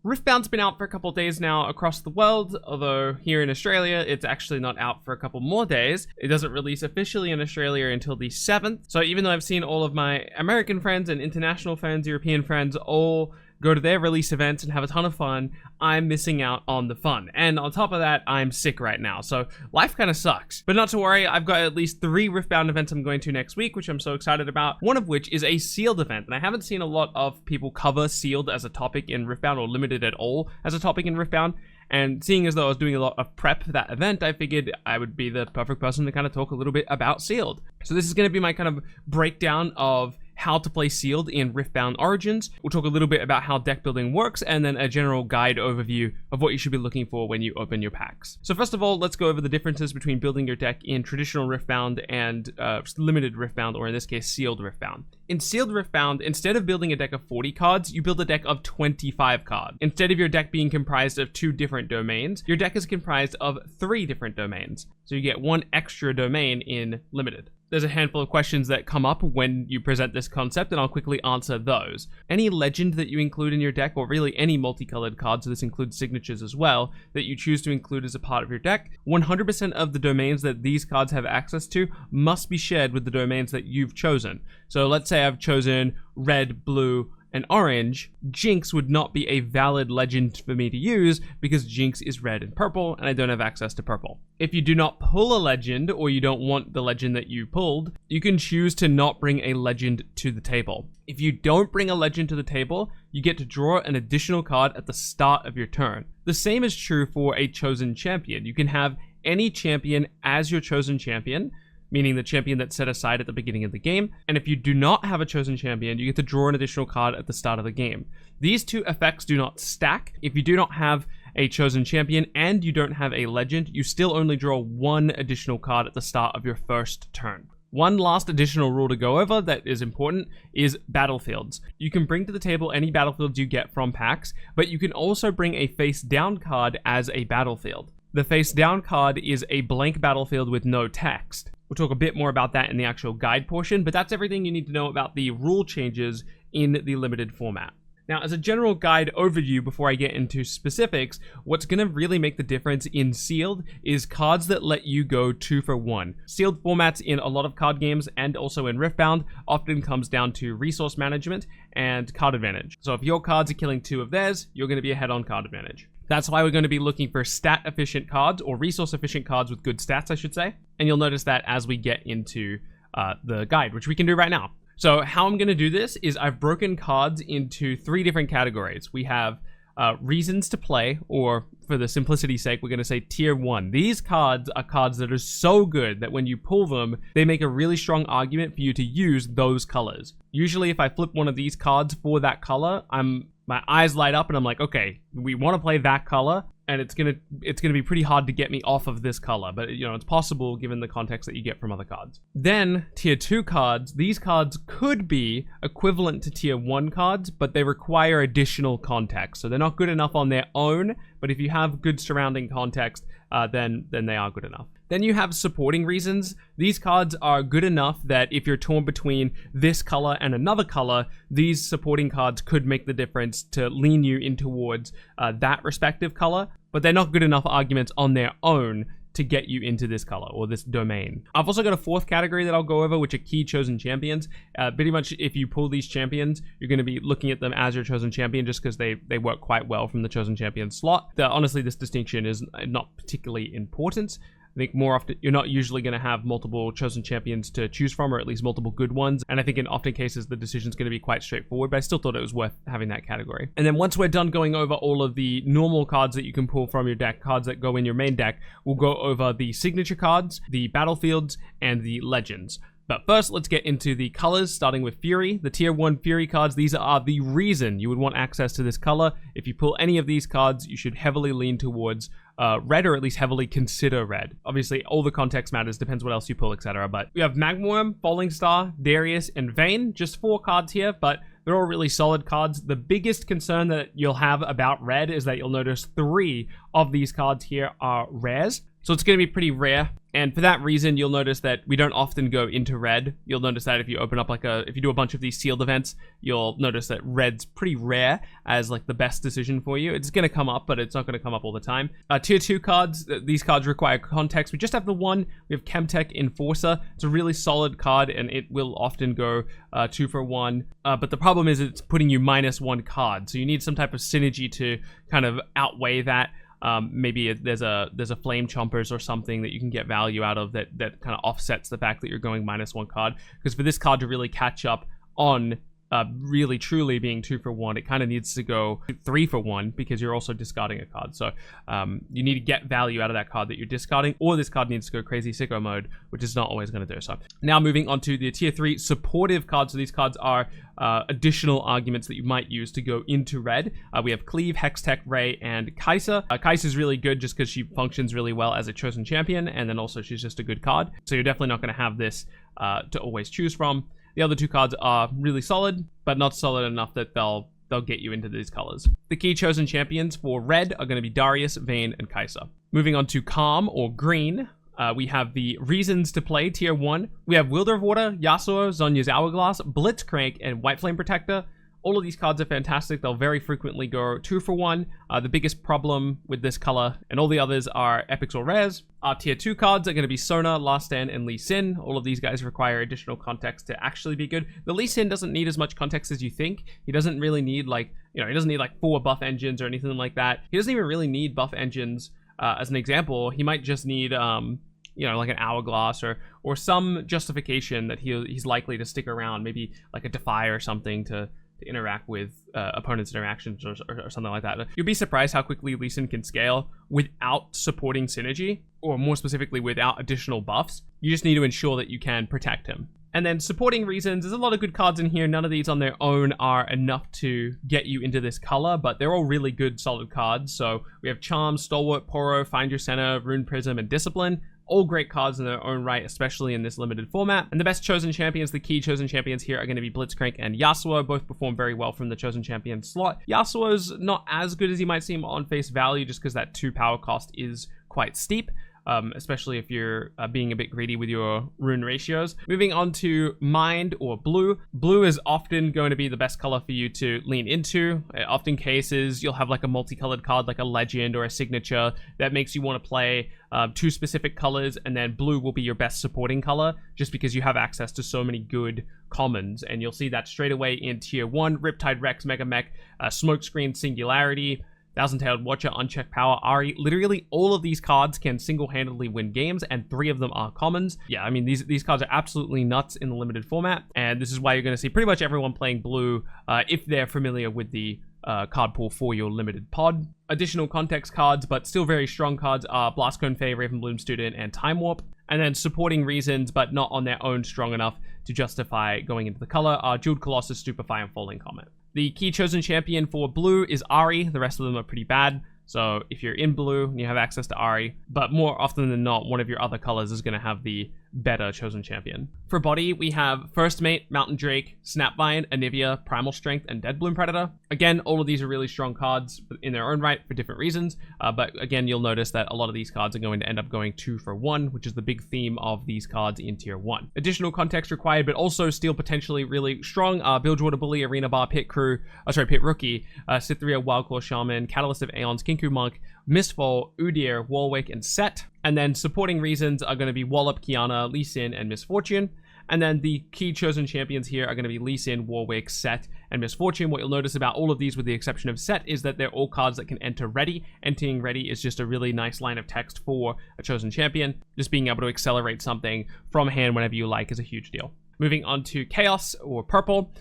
Riftbound's been out for a couple days now across the world, although here in Australia, it's actually not out for a couple more days. It doesn't release officially in Australia until the 7th. So even though I've seen all of my American friends and international friends, European friends, all go to their release events and have a ton of fun, I'm missing out on the fun. And on top of that, I'm sick right now, so life kind of sucks. But not to worry, I've got at least 3 Riftbound events I'm going to next week, which I'm so excited about, one of which is a sealed event. And I haven't seen a lot of people cover sealed as a topic in Riftbound, or limited at all as a topic in Riftbound. And seeing as though I was doing a lot of prep for that event, I figured I would be the perfect person to kind of talk a little bit about sealed. So this is going to be my kind of breakdown of how to play sealed in Riftbound Origins. We'll talk a little bit about how deck building works, and then a general guide overview of what you should be looking for when you open your packs. So first of all, let's go over the differences between building your deck in traditional Riftbound and limited Riftbound, or in this case, sealed Riftbound. In sealed Riftbound, instead of building a deck of 40 cards, you build a deck of 25 cards. Instead of your deck being comprised of 2 different domains, your deck is comprised of 3 different domains. So you get 1 extra domain in limited. There's a handful of questions that come up when you present this concept, and I'll quickly answer those. Any legend that you include in your deck, or really any multicolored cards, so this includes signatures as well, that you choose to include as a part of your deck, 100% of the domains that these cards have access to must be shared with the domains that you've chosen. So let's say I've chosen red, blue, and orange. Jinx would not be a valid legend for me to use because Jinx is red and purple and I don't have access to purple. If you do not pull a legend, or you don't want the legend that you pulled, you can choose to not bring a legend to the table. If you don't bring a legend to the table, you get to draw an additional card at the start of your turn. The same is true for a chosen champion. You can have any champion as your chosen champion, meaning the champion that's set aside at the beginning of the game. And if you do not have a chosen champion, you get to draw an additional card at the start of the game. These 2 effects do not stack. If you do not have a chosen champion and you don't have a legend, you still only draw 1 additional card at the start of your first turn. One last additional rule to go over that is important is battlefields. You can bring to the table any battlefields you get from packs, but you can also bring a face down card as a battlefield. The face down card is a blank battlefield with no text. We'll talk a bit more about that in the actual guide portion, but that's everything you need to know about the rule changes in the limited format. Now, as a general guide overview before I get into specifics, what's going to really make the difference in sealed is cards that let you go 2 for 1. Sealed formats in a lot of card games and also in Riftbound often comes down to resource management and card advantage. So if your cards are killing 2 of theirs, you're going to be ahead on card advantage. That's why we're going to be looking for stat-efficient cards, or resource-efficient cards with good stats, I should say. And you'll notice that as we get into the guide, which we can do right now. So how I'm going to do this is I've broken cards into 3 different categories. We have reasons to play, or for the simplicity's sake, we're going to say tier 1. These cards are cards that are so good that when you pull them, they make a really strong argument for you to use those colors. Usually if I flip one of these cards for that color, my eyes light up and I'm like, okay, we want to play that color, and it's gonna be pretty hard to get me off of this color, but it's possible given the context that you get from other cards. Then tier 2 cards, these cards could be equivalent to tier 1 cards, but they require additional context. So they're not good enough on their own, but if you have good surrounding context, then they are good enough. Then you have supporting reasons. These cards are good enough that if you're torn between this color and another color, these supporting cards could make the difference to lean you in towards that respective color, but they're not good enough arguments on their own to get you into this color or this domain. I've also got a 4th category that I'll go over, which are key chosen champions. Pretty much if you pull these champions, you're going to be looking at them as your chosen champion just because they work quite well from the chosen champion slot. Honestly, this distinction is not particularly important. I think more often, you're not usually going to have multiple chosen champions to choose from, or at least multiple good ones. And I think in often cases, the decision's going to be quite straightforward, but I still thought it was worth having that category. And then once we're done going over all of the normal cards that you can pull from your deck, cards that go in your main deck, we'll go over the signature cards, the battlefields, and the legends. But first, let's get into the colors, starting with Fury. The tier 1 Fury cards, these are the reason you would want access to this color. If you pull any of these cards, you should heavily lean towards red, or at least heavily consider red. Obviously, all the context matters, depends what else you pull, etc. But we have Magworm, Falling Star, Darius, and Vayne. Just 4 cards here, but they're all really solid cards. The biggest concern that you'll have about red is that you'll notice 3 of these cards here are rares. So it's going to be pretty rare. And for that reason, you'll notice that we don't often go into red. You'll notice that if you open up if you do a bunch of these sealed events, you'll notice that red's pretty rare as like the best decision for you. It's going to come up, but it's not going to come up all the time. Tier 2 cards, these cards require context. We just have the one. We have Chemtech Enforcer. It's a really solid card, and it will often go 2 for 1. But the problem is it's putting you -1 card. So you need some type of synergy to kind of outweigh that. Maybe there's a Flame Chompers or something that you can get value out of that kind of offsets the fact that you're going -1 card. Because for this card to really catch up on really truly being 2 for 1, it kind of needs to go 3 for 1 because you're also discarding a card. So you need to get value out of that card that you're discarding, or this card needs to go crazy sicko mode, which is not always going to do so. Now moving on to the tier 3 supportive cards. So these cards are additional arguments that you might use to go into red. We have Cleave, Hextech, Ray, and Kai'Sa. Kai'Sa is really good just because she functions really well as a chosen champion, and then also she's just a good card. So you're definitely not going to have this to always choose from. The other 2 cards are really solid, but not solid enough that they'll get you into these colors. The key chosen champions for red are going to be Darius, Vayne, and Kai'Sa. Moving on to calm or green, we have the reasons to play tier 1. We have Wielder of Water, Yasuo, Zhonya's Hourglass, Blitzcrank, and White Flame Protector. All of these cards are fantastic. They'll very frequently go 2 for 1. The biggest problem with this color and all the others are epics or rares. Our tier 2 cards are going to be Sona, Last Stand, and Lee Sin. All of these guys require additional context to actually be good. The Lee Sin doesn't need as much context as you think. He doesn't really need he doesn't need 4 buff engines or anything like that. He doesn't even really need buff engines. As an example, he might just need like an Hourglass or some justification that he's likely to stick around, maybe like a Defy or something to interact with opponents' interactions or something like that. You'll be surprised how quickly Lee Sin can scale without supporting synergy, or more specifically without additional buffs. You just need to ensure that you can protect him. And then supporting reasons, there's a lot of good cards in here. None of these on their own are enough to get you into this color, but they're all really good, solid cards. So we have Charm, Stalwart, Poro, Find Your Center, Rune Prism, and Discipline. All great cards in their own right, especially in this limited format. And the best chosen champions, the key chosen champions here are going to be Blitzcrank and Yasuo. Both perform very well from the chosen champion slot. Yasuo's not as good as he might seem on face value just because that 2 power cost is quite steep. Especially if you're being a bit greedy with your rune ratios. Moving on to Mind or Blue. Blue is often going to be the best color for you to lean into. Often cases, you'll have like a multicolored card like a Legend or a Signature that makes you want to play 2 specific colors, and then blue will be your best supporting color just because you have access to so many good commons, and you'll see that straight away in tier 1. Riptide, Rex, Mega Mech, Smokescreen, Singularity, Thousand-Tailed Watcher, Unchecked Power, Ari. Literally all of these cards can single-handedly win games, and 3 of them are commons. Yeah, I mean, these cards are absolutely nuts in the limited format, and this is why you're going to see pretty much everyone playing blue if they're familiar with the card pool for your limited pod. Additional context cards, but still very strong cards, are Blastcone Fae, Ravenbloom Student, and Time Warp. And then supporting reasons, but not on their own strong enough to justify going into the color, are Jeweled Colossus, Stupefy, and Falling Comet. The key chosen champion for blue is Ari. The rest of them are pretty bad. So if you're in blue and you have access to Ari, but more often than not, one of your other colors is going to have the better chosen champion. For body, we have First Mate, Mountain Drake, Snapvine, Anivia, Primal Strength, and Deadbloom Predator. Again, all of these are really strong cards in their own right for different reasons, but again, you'll notice that a lot of these cards are going to end up going 2 for 1, which is the big theme of these cards in tier 1. Additional context required, but also still potentially really strong, Bilgewater Bully, Arena Bar, Pit Rookie, Cytheria, Wildclaw Shaman, Catalyst of Aeons, Kinku Monk, Mistfall, Udyr, Warwick, and Set. And then supporting reasons are going to be Wallop, Kiana, Lee Sin, and Misfortune. And then the key chosen champions here are going to be Lee Sin, Warwick, Set, and Misfortune. What you'll notice about all of these, with the exception of Set, is that they're all cards that can enter ready. Entering ready is just a really nice line of text for a chosen champion. Just being able to accelerate something from hand whenever you like is a huge deal. Moving on to Chaos or Purple.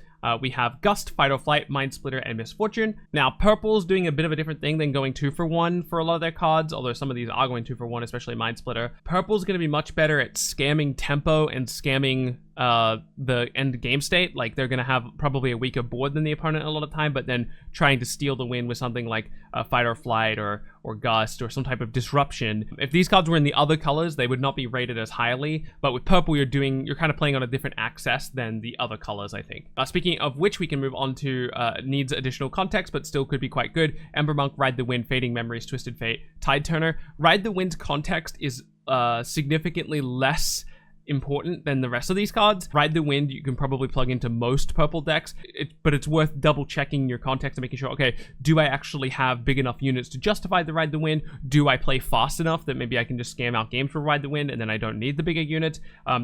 We have Gust, Fight or Flight, Mind Splitter, and Misfortune. Now, Purple's doing a bit of a different thing than going 2 for 1 for a lot of their cards, although some of these are going 2 for 1, especially Mind Splitter. Purple's going to be much better at scamming tempo and scamming the end game state. Like, they're going to have probably a weaker board than the opponent a lot of time, but then trying to steal the win with something like Fight or Flight or Gust or some type of disruption. If these cards were in the other colors, they would not be rated as highly, but with purple, you're kind of playing on a different axis than the other colors, I think. Speaking of which, we can move on to needs additional context, but still could be quite good. Ember Monk, Ride the Wind, Fading Memories, Twisted Fate, Tide Turner. Ride the Wind's context is significantly less important than the rest of these cards. Ride the Wind you can probably plug into most purple decks, but it's worth double checking your context and making sure, okay, do I actually have big enough units to justify the Ride the Wind? Do I play fast enough that maybe I can just scam out games for Ride the Wind and then I don't need the bigger units?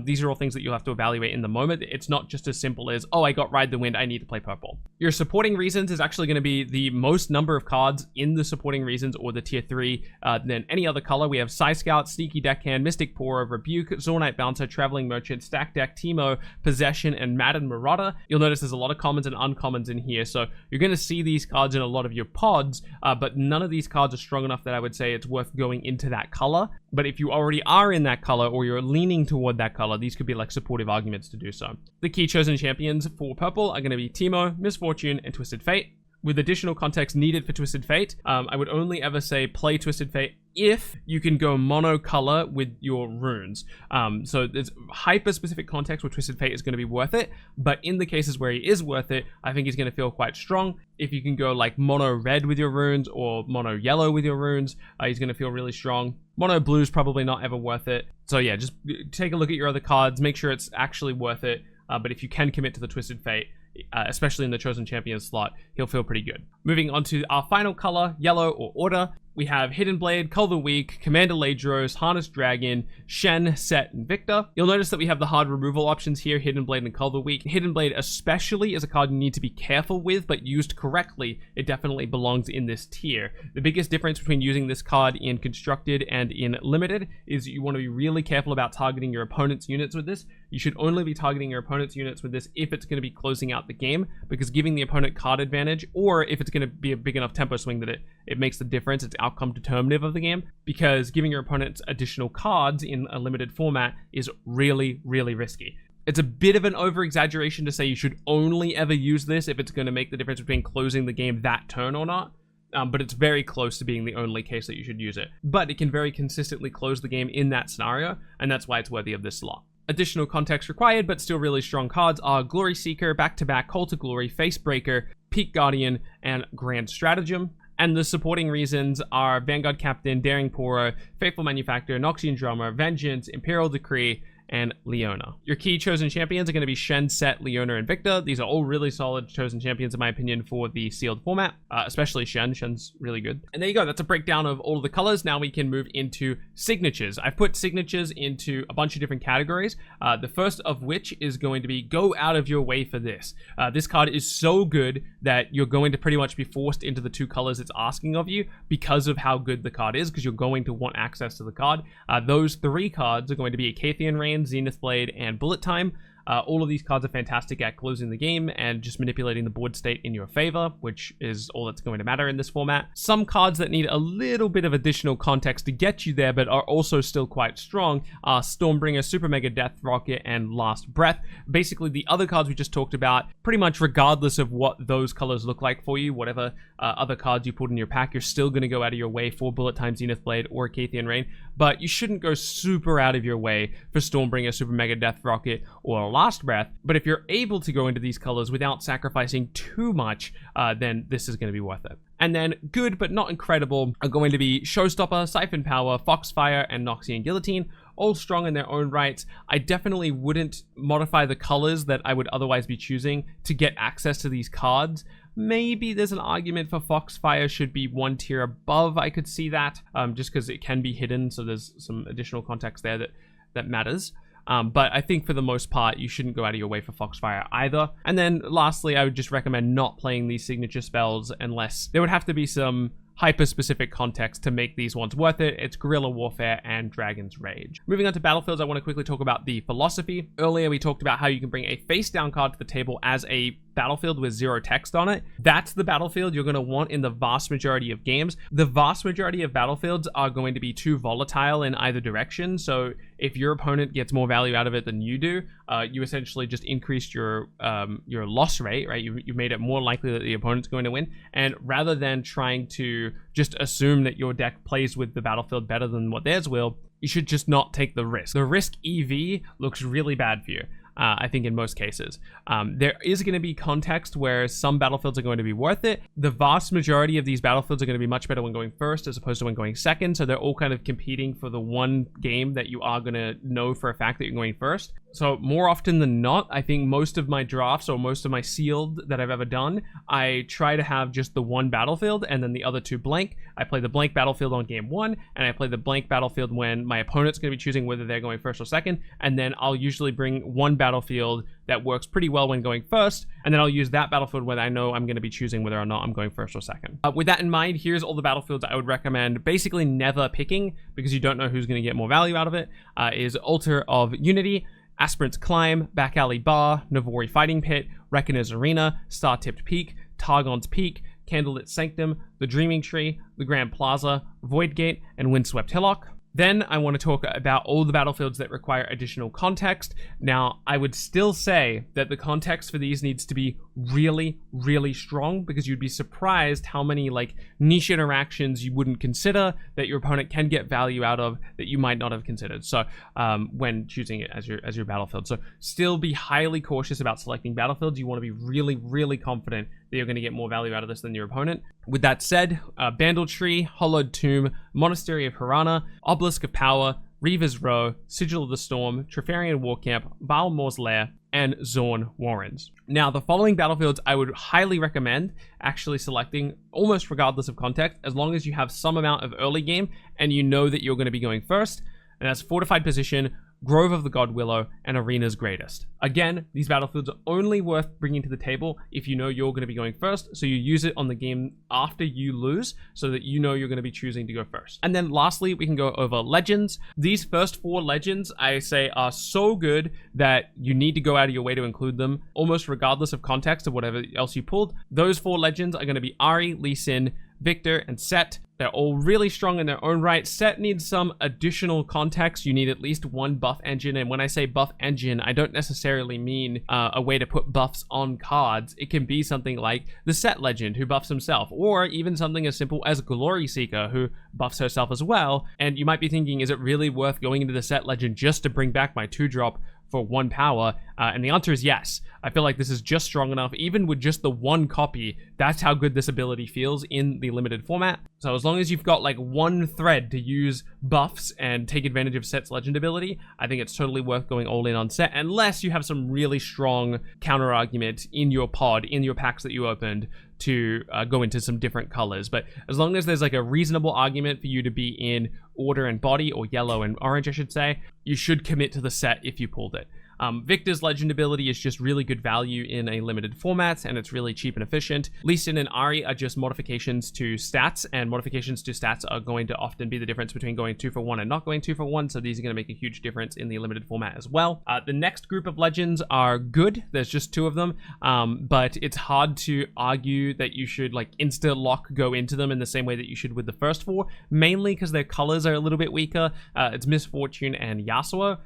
These are all things that you'll have to evaluate in the moment. It's not just as simple as, oh, I got Ride the Wind, I need to play purple. Your supporting reasons is actually going to be the most number of cards in the supporting reasons or the tier 3 than any other color. We have Psy Scout, Sneaky Deckhand, Mystic Pourer, Rebuke, Zornite Bouncer, Traveling Merchant, Stack Deck, Teemo, Possession, and Madden Marauder. You'll notice there's a lot of commons and uncommons in here, so you're going to see these cards in a lot of your pods, but none of these cards are strong enough that I would say it's worth going into that color. But if you already are in that color or you're leaning toward that color, these could be like supportive arguments to do so. The key chosen champions for purple are going to be Teemo, Misfortune, and Twisted Fate. With additional context needed for Twisted Fate, I would only ever say play Twisted Fate if you can go mono color with your runes. So there's hyper-specific context where Twisted Fate is going to be worth it, but in the cases where he is worth it, I think he's going to feel quite strong. If you can go like mono red with your runes or mono yellow with your runes, he's going to feel really strong. Mono blue is probably not ever worth it. So yeah, just take a look at your other cards, make sure it's actually worth it, but if you can commit to the Twisted Fate, especially in the chosen champion slot, he'll feel pretty good. Moving on to our final color, yellow or order, we have Hidden Blade, Cull the Weak, Commander Ladros, Harness Dragon, Shen, Set, and Victor. You'll notice that we have the hard removal options here, Hidden Blade and Cull the Weak. Hidden Blade especially is a card you need to be careful with, but used correctly, it definitely belongs in this tier. The biggest difference between using this card in Constructed and in Limited is you want to be really careful about targeting your opponent's units with this. You should only be targeting your opponent's units with this if it's going to be closing out the game, because giving the opponent card advantage, or if it's going to be a big enough tempo swing that it makes the difference, it's outcome determinative of the game, because giving your opponents additional cards in a limited format is really, really risky. It's a bit of an over-exaggeration to say you should only ever use this if it's going to make the difference between closing the game that turn or not. But it's very close to being the only case that you should use it. But it can very consistently close the game in that scenario, and that's why it's worthy of this slot. Additional context required, but still really strong cards are Glory Seeker, Back-to-Back, Call to Glory, Facebreaker, Peak Guardian, and Grand Stratagem. And the supporting reasons are Vanguard Captain, Daring Pourer, Faithful Manufacturer, Noxian Drummer, Vengeance, Imperial Decree, and Leona. Your key chosen champions are going to be Shen, Set, Leona, and Victor. These are all really solid chosen champions in my opinion for the sealed format, especially Shen. Shen's really good. And there you go. That's a breakdown of all of the colors. Now we can move into signatures. I've put signatures into a bunch of different categories. The first of which is going to be go out of your way for this. This card is so good that you're going to pretty much be forced into the two colors it's asking of you because of how good the card is, because you're going to want access to the card. Those three cards are going to be Acathean Rain, Zenith Blade, and Bullet Time. All of these cards are fantastic at closing the game and just manipulating the board state in your favor, which is all that's going to matter in this format. Some cards that need a little bit of additional context to get you there, but are also still quite strong, are Stormbringer, Super Mega Death Rocket, and Last Breath. Basically, the other cards we just talked about, pretty much regardless of what those colors look like for you, whatever other cards you put in your pack, you're still going to go out of your way for Bullet Time, Zenith Blade, or Acathean Rain, but you shouldn't go super out of your way for Stormbringer, Super Mega Death Rocket, or Last Breath. But if you're able to go into these colors without sacrificing too much, then this is going to be worth it. And then good but not incredible are going to be Showstopper, Siphon Power, Foxfire, and Noxian Guillotine. All strong in their own rights. I definitely wouldn't modify the colors that I would otherwise be choosing to get access to these cards. Maybe there's an argument for Foxfire should be one tier above. I could see that, just because it can be hidden, so there's some additional context there that matters. But I think for the most part, you shouldn't go out of your way for Foxfire either. And then lastly, I would just recommend not playing these signature spells unless there would have to be some hyper-specific context to make these ones worth it. It's Guerrilla Warfare and Dragon's Rage. Moving on to battlefields, I want to quickly talk about the philosophy. Earlier, we talked about how you can bring a face-down card to the table as a battlefield with 0 text on it, that's the battlefield you're going to want in the vast majority of games. The vast majority of battlefields are going to be too volatile in either direction, so if your opponent gets more value out of it than you do, you essentially just increased your loss rate, right? You've made it more likely that the opponent's going to win, and rather than trying to just assume that your deck plays with the battlefield better than what theirs will, you should just not take the risk. The risk EV looks really bad for you. I think in most cases. There is going to be context where some battlefields are going to be worth it. The vast majority of these battlefields are going to be much better when going first as opposed to when going second, so they're all kind of competing for the one game that you are going to know for a fact that you're going first. So more often than not, I think most of my drafts or most of my sealed that I've ever done, I try to have just the one battlefield and then the other two blank. I play the blank battlefield on game 1, and I play the blank battlefield when my opponent's going to be choosing whether they're going first or second, and then I'll usually bring one battlefield that works pretty well when going first, and then I'll use that battlefield when I know I'm going to be choosing whether or not I'm going first or second. With that in mind, here's all the battlefields I would recommend basically never picking because you don't know who's going to get more value out of it. Is Altar of Unity, Aspirant's Climb, Back Alley Bar, Navori Fighting Pit, Reckoner's Arena, Star-Tipped Peak, Targon's Peak, Candlelit Sanctum, The Dreaming Tree, The Grand Plaza, Void Gate, and Windswept Hillock. Then I want to talk about all the battlefields that require additional context. Now, I would still say that the context for these needs to be really, really strong because you'd be surprised how many like niche interactions you wouldn't consider that your opponent can get value out of that you might not have considered. So when choosing it as your battlefield. So still be highly cautious about selecting battlefields. You want to be really, really confident that you're going to get more value out of this than your opponent. With that said, Bandle Tree, Hollowed Tomb, Monastery of Harana, Obelisk of Power, Reaver's Row, Sigil of the Storm, Trifarian War Camp, Balmore's Lair, and Zorn Warrens. Now, the following battlefields I would highly recommend actually selecting almost regardless of context, as long as you have some amount of early game and you know that you're going to be going first, and that's Fortified Position, Grove of the God Willow, and Arena's Greatest. Again, these battlefields are only worth bringing to the table if you know you're going to be going first, so you use it on the game after you lose, so that you know you're going to be choosing to go first. And then lastly, we can go over Legends. These first 4 Legends, I say, are so good that you need to go out of your way to include them, almost regardless of context of whatever else you pulled. Those 4 Legends are going to be Ahri, Lee Sin, Victor, and Set. They're all really strong in their own right. Set needs some additional context. You need at least one buff engine, and when I say buff engine, I don't necessarily mean a way to put buffs on cards. It can be something like the Set Legend, who buffs himself, or even something as simple as Glory Seeker, who buffs herself as well. And you might be thinking, is it really worth going into the Set Legend just to bring back my 2-drop for 1 power? And the answer is yes. I feel like this is just strong enough. Even with just the 1 copy, that's how good this ability feels in the limited format. So as long as you've got like 1 thread to use buffs and take advantage of Set's legend ability, I think it's totally worth going all in on Set, unless you have some really strong counter argument in your pod, in your packs that you opened, to go into some different colors. But as long as there's like a reasonable argument for you to be in Order and Body, or Yellow and Orange, I should say, you should commit to the Set if you pulled it. Victor's legend ability is just really good value in a limited format, and it's really cheap and efficient. Lee Sin and Ahri are just modifications to stats, and modifications to stats are going to often be the difference between going 2 for 1 and not going 2 for 1, so these are going to make a huge difference in the limited format as well. The next group of legends are good. There's just 2 of them, but it's hard to argue that you should like insta lock go into them in the same way that you should with the first 4, mainly because their colors are a little bit weaker. It's Misfortune and Yasuo.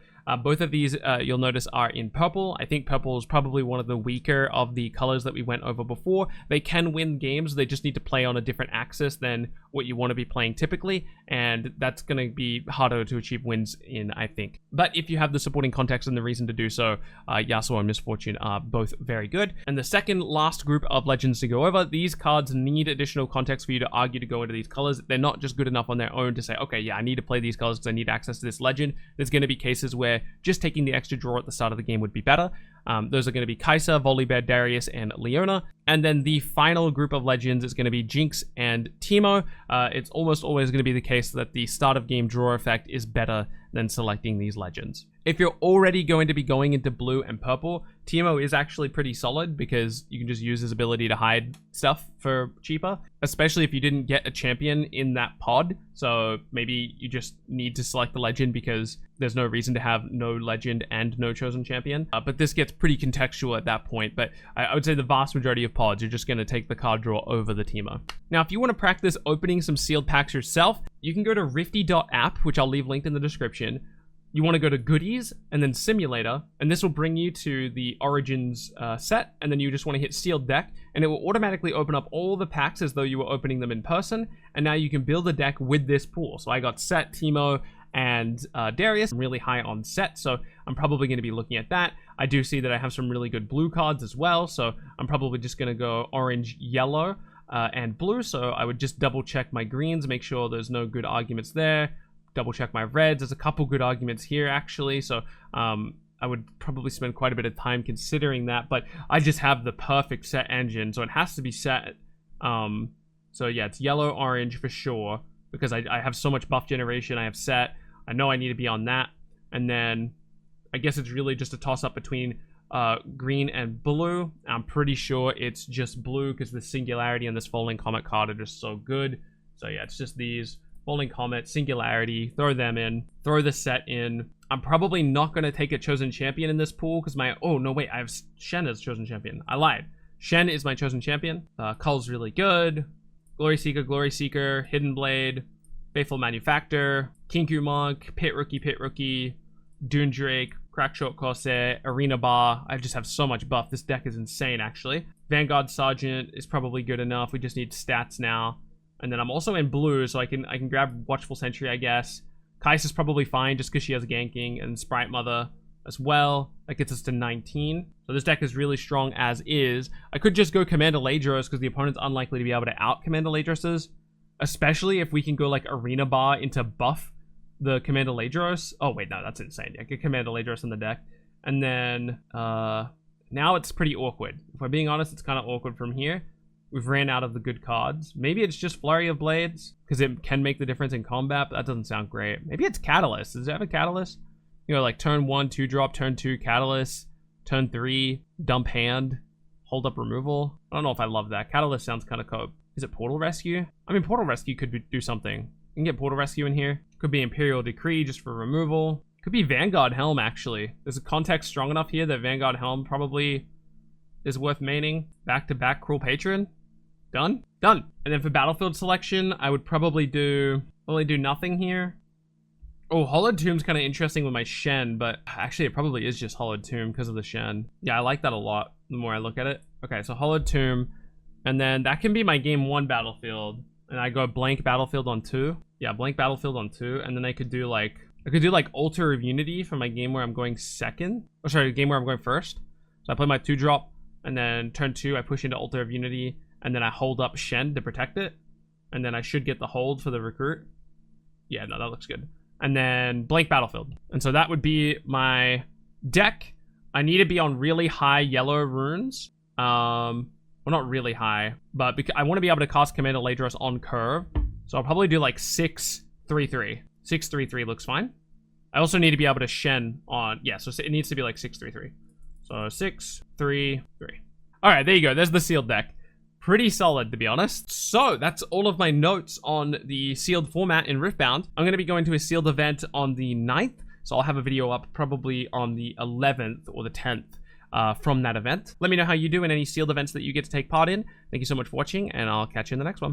Both of these, you'll notice, are in purple. I think purple is probably one of the weaker of the colors that we went over before. They can win games. They just need to play on a different axis than what you want to be playing typically, and that's going to be harder to achieve wins in, I think. But if you have the supporting context and the reason to do so, Yasuo and Misfortune are both very good. And the second last group of legends to go over, these cards need additional context for you to argue to go into these colors. They're not just good enough on their own to say, okay, yeah, I need to play these colors because I need access to this legend. There's going to be cases where just taking the extra draw at the start of the game would be better. Those are going to be Kai'Sa, Volibear, Darius, and Leona. And then the final group of legends is going to be Jinx and Teemo. It's almost always going to be the case that the start of game draw effect is better than selecting these legends. If you're already going to be going into blue and purple, Teemo is actually pretty solid because you can just use his ability to hide stuff for cheaper, especially if you didn't get a champion in that pod. So maybe you just need to select the legend because there's no reason to have no legend and no chosen champion. But this gets pretty contextual at that point. But I would say the vast majority of pods, you're just going to take the card draw over the Teemo. Now, if you want to practice opening some sealed packs yourself, you can go to rifty.app, which I'll leave linked in the description. You want to go to Goodies and then Simulator, and this will bring you to the Origins set, and then you just want to hit Sealed Deck, and it will automatically open up all the packs as though you were opening them in person, and now you can build a deck with this pool. So I got Set, Teemo, and Darius. I'm really high on Set, so I'm probably going to be looking at that. I do see that I have some really good blue cards as well, so I'm probably just going to go orange, yellow, and blue, so I would just double check my greens, make sure there's no good arguments there. Double check my reds. There's a couple good arguments here actually, so I would probably spend quite a bit of time considering that, but I just have the perfect set engine, so it has to be set. So yeah, it's yellow, orange for sure, because I have so much buff generation. I have set. I know I need to be on that, and then I guess it's really just a toss up between green and blue. I'm pretty sure it's just blue because the Singularity and this Falling Comet card are just so good. So yeah, it's just these. Falling Comet, Singularity, throw them in, throw the set in. I'm probably not going to take a chosen champion in this pool because oh no wait, I have Shen as chosen champion. I lied. Shen is my chosen champion. Cull's really good. Glory Seeker, Hidden Blade, Faithful Manufactor, Kinku Monk, Pit Rookie, Dune Drake, Crackshot Corsair, Arena Bar. I just have so much buff. This deck is insane actually. Vanguard Sergeant is probably good enough. We just need stats now. And then I'm also in blue, so I can grab Watchful Sentry, I guess. Kais is probably fine just because she has ganking, and Sprite Mother as well. That gets us to 19. So this deck is really strong as is. I could just go Commander Ladros because the opponent's unlikely to be able to out Commander Ladroses, especially if we can go like Arena Bar into buff the Commander Ladros. Oh wait, no, that's insane. I could Commander Ladros in the deck. And then now it's pretty awkward. If I'm being honest, it's kind of awkward from here. We've ran out of the good cards. Maybe it's just Flurry of Blades because it can make the difference in combat, but that doesn't sound great. Maybe it's Catalyst. Does it have a Catalyst? You know, like turn 1, 2-drop, turn 2, Catalyst, turn 3, dump hand, hold up removal. I don't know if I love that. Catalyst sounds kind of cope. Is it Portal Rescue? I mean, Portal Rescue could do something. You can get Portal Rescue in here. Could be Imperial Decree just for removal. Could be Vanguard Helm, actually. There's a context strong enough here that Vanguard Helm probably is worth maining. Back-to-back Cruel Patron. Done? Done. And then for battlefield selection, I would probably do nothing here. Oh, Hollowed Tomb's kind of interesting with my Shen, but actually it probably is just Hollowed Tomb because of the Shen. Yeah, I like that a lot the more I look at it. Okay, so Hollowed Tomb, and then that can be my game 1 battlefield, and I go blank battlefield on 2. Yeah, blank battlefield on 2, and then I could do like Altar of Unity for my game where I'm going second. Oh, sorry, game where I'm going first. So I play my 2-drop, and then turn 2, I push into Altar of Unity, and then I hold up Shen to protect it. And then I should get the hold for the recruit. Yeah, no, that looks good. And then blank battlefield. And so that would be my deck. I need to be on really high yellow runes. Well, not really high, but I want to be able to cast Commander Ladros on curve. So I'll probably do like 6-3-3. 6-3-3 looks fine. I also need to be able to Shen on, yeah, so it needs to be like 6-3-3. So 6-3-3. All right, there you go. There's the sealed deck. Pretty solid, to be honest. So that's all of my notes on the sealed format in Riftbound. I'm going to be going to a sealed event on the 9th. So I'll have a video up probably on the 11th or the 10th from that event. Let me know how you do in any sealed events that you get to take part in. Thank you so much for watching, and I'll catch you in the next one.